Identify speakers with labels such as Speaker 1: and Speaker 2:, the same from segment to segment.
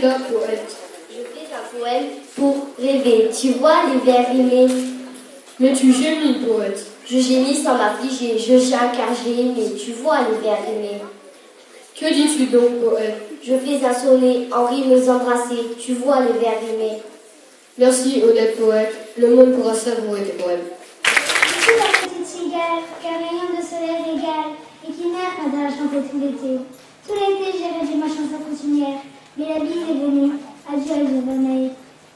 Speaker 1: fais-tu là, poète?
Speaker 2: Je fais un poème pour rêver. Tu vois les vers rimés.
Speaker 1: Mais tu gémis, poète.
Speaker 2: Je gémis sans m'affliger. Je gêne car j'ai aimé. Tu vois les vers rimés.
Speaker 1: Que dis-tu donc, poète?
Speaker 2: Je fais un sonnet en rimes embrassées. Tu vois les vers rimés.
Speaker 1: Merci, honnête poète. Le monde pourra savourer tes poèmes.
Speaker 3: Je suis la petite cigale qu'un rayon de soleil régale et qui n'erre pas dans la chanter tout l'été. Tout l'été, j'ai rêvé ma chanson coutumière, mais la bise est venue. Adieu, adieu, Vanaï.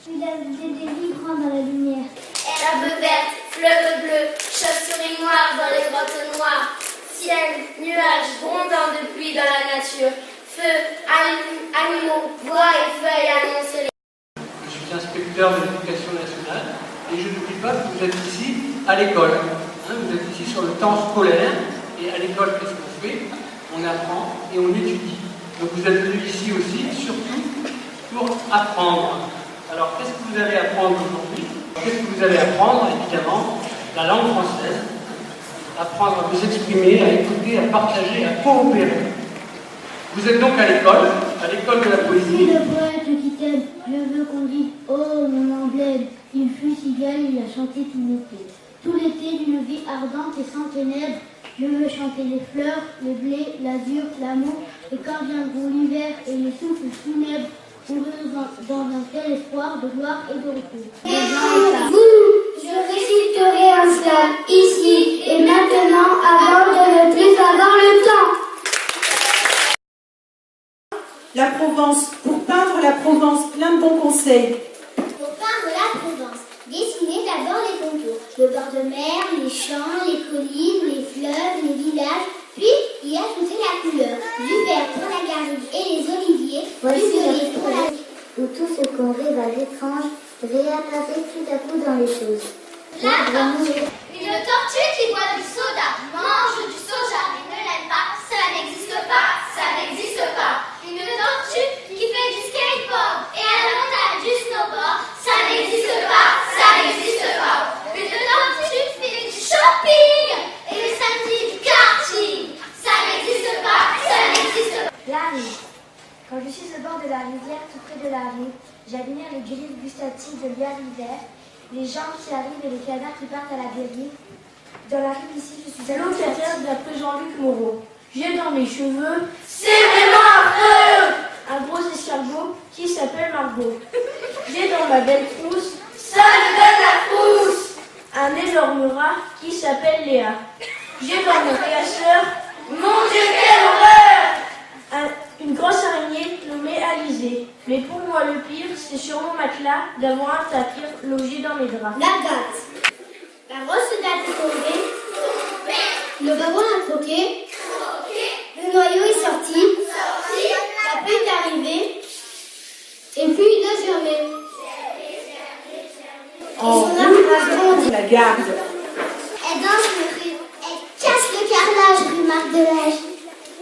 Speaker 3: Tu l'as des vibrants dans la lumière.
Speaker 4: Herbe verte, fleuve bleu, chauves-souris noires dans les grottes noires, ciel, nuages, grondant de pluie dans la nature, feu, animaux, bois et feuilles annoncent les...
Speaker 5: Je suis inspecteur de l'éducation nationale et je n'oublie pas que vous êtes ici à l'école. Vous êtes ici sur le temps scolaire et à l'école, qu'est-ce qu'on fait? On apprend et on étudie. Donc vous êtes venus ici aussi, surtout pour apprendre. Alors qu'est-ce que vous allez apprendre aujourd'hui? Qu'est-ce que vous allez apprendre? Évidemment, la langue française. Apprendre à vous exprimer, à écouter, à partager, à coopérer. Vous êtes donc à l'école de la
Speaker 3: Je suis
Speaker 5: poésie.
Speaker 3: le poète qui t'aime, je veux qu'on dise oh mon emblème. Il fut si gal, il a chanté tout l'été. Tout l'été d'une vie ardente et sans ténèbres, je veux chanter les fleurs, le blé, l'azur, l'amour. Et quand viendront l'hiver et les souffles funèbres, heureux dans un tel espoir de gloire et de retour.
Speaker 4: Je réciterai un slam ici et maintenant avant de ne plus avoir le temps.
Speaker 6: La Provence, pour peindre la Provence, plein de bons conseils.
Speaker 4: Pour peindre la Provence, dessinez d'abord les contours, le bord de mer, les champs, les collines, les fleuves, les villages, puis y ajouter la couleur, du vert pour la garrigue et les oliviers, du violet pour la vie.
Speaker 3: Où tout ce qu'on rêve à l'étrange réapparaît tout à coup dans les choses.
Speaker 4: Une tortue qui boit du soda, mange du soja et ne l'aime pas, ça n'existe pas, ça n'existe pas. Une tortue qui fait du skateboard et à la montagne du snowboard, ça n'existe pas, ça n'existe pas. Une tortue qui fait du shopping et le samedi du karting, ça n'existe pas, ça n'existe pas.
Speaker 3: La rive. Quand je suis au bord de la rivière, tout près de la rive, j'admire les grilles gustatives de l'hiver l'hiver, les gens qui arrivent et les canards qui partent à la dérive. Dans la rive ici, je suis
Speaker 7: Locataire d'après Jean-Luc Moreau. J'ai dans mes cheveux, c'est vraiment affreux, un gros escargot qui s'appelle Margot. J'ai dans ma belle trousse, ça me donne la frousse, un énorme rat qui s'appelle Léa. J'ai dans mon réasseur, mon Dieu quelle horreur, une grosse araignée nommée Alizée. Mais pour moi le pire, c'est sur mon matelas d'avoir un tapir logé dans mes draps.
Speaker 4: La date. La grosse date est tombée. Le babouin a croqué. Le noyau est sorti. La pluie est arrivée. Et puis il a germé.
Speaker 6: En route, la garde.
Speaker 4: Elle danse le rue. Elle casse le carrelage rue Marc Delage.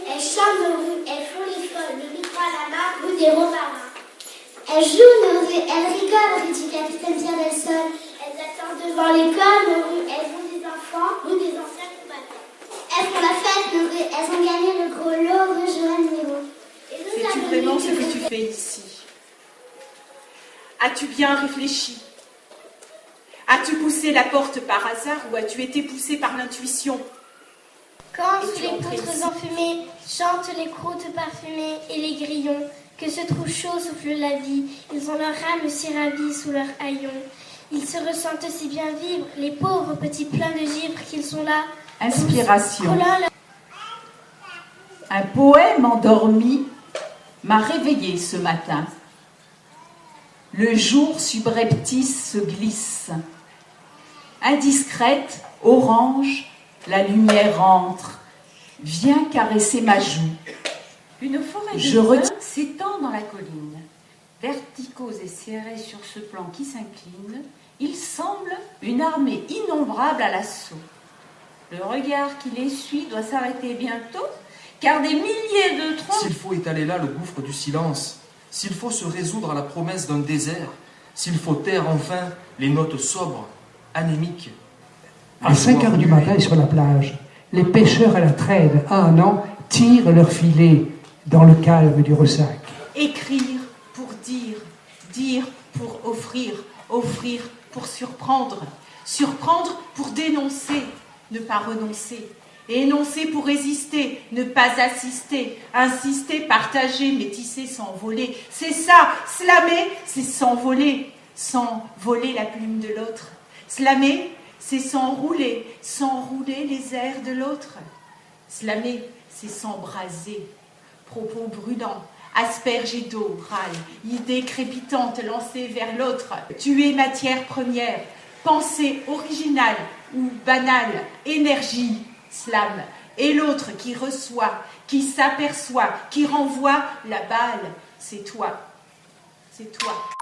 Speaker 4: Elle chante nos rues. Elle fout les folles. Le micro à la main, rue des Romarins. Elle joue nos rues. Elle rigole, rue du Capitaine Pierre del Sol. Elles attendent devant l'école, nos rues. Elles ont des enfants, rue des anciens combattants. Elles font la fête, nos rues. Elles ont gagné le gros lot, rue Joël Niro.
Speaker 6: Sais-tu vraiment ce que tu fais ici? As-tu bien réfléchi? As-tu poussé la porte par hasard ou as-tu été poussé par l'intuition?
Speaker 3: Quand
Speaker 6: Et
Speaker 3: sous
Speaker 6: tu
Speaker 3: les
Speaker 6: entres
Speaker 3: poutres
Speaker 6: ici.
Speaker 3: enfumées chantent les croûtes parfumées et les grillons, que ce trou chaud souffle la vie, ils ont leur âme si ravie sous leur haillon. Ils se ressentent si bien vivre, les pauvres petits pleins de givre qu'ils sont là.
Speaker 8: Inspiration.
Speaker 3: Collant la-
Speaker 8: Un poème endormi m'a réveillée ce matin. Le jour subreptice se glisse. Indiscrète, orange, la lumière entre, vient caresser ma joue.
Speaker 9: Une forêt de
Speaker 8: Je
Speaker 9: pins
Speaker 8: retiens-
Speaker 9: s'étend dans la colline. Verticaux et serrés sur ce plan qui s'incline, il semble une armée innombrable à l'assaut. Le regard qui les suit doit s'arrêter bientôt, car des milliers de troncs...
Speaker 10: S'il faut étaler là le gouffre du silence, s'il faut se résoudre à la promesse d'un désert, s'il faut taire enfin les notes sobres, anémiques.
Speaker 11: À 5 heures du matin sur la plage, les pêcheurs à la traîne, un an, tirent leur filet dans le calme du ressac.
Speaker 9: Écrire pour
Speaker 6: Dire pour offrir, offrir pour surprendre, surprendre pour dénoncer, ne pas renoncer, énoncer pour résister, ne pas assister, insister, partager, métisser, s'envoler. C'est ça, slammer, c'est s'envoler, sans voler la plume de l'autre. Slammer, c'est s'enrouler les airs de l'autre. Slammer, c'est s'embraser. Propos brûlants, aspergés d'eau, râle, idées crépitantes lancées vers l'autre. Tuer matière première, pensée originale ou banale, énergie, slam. Et l'autre qui reçoit, qui s'aperçoit, qui renvoie la balle, c'est toi. C'est toi.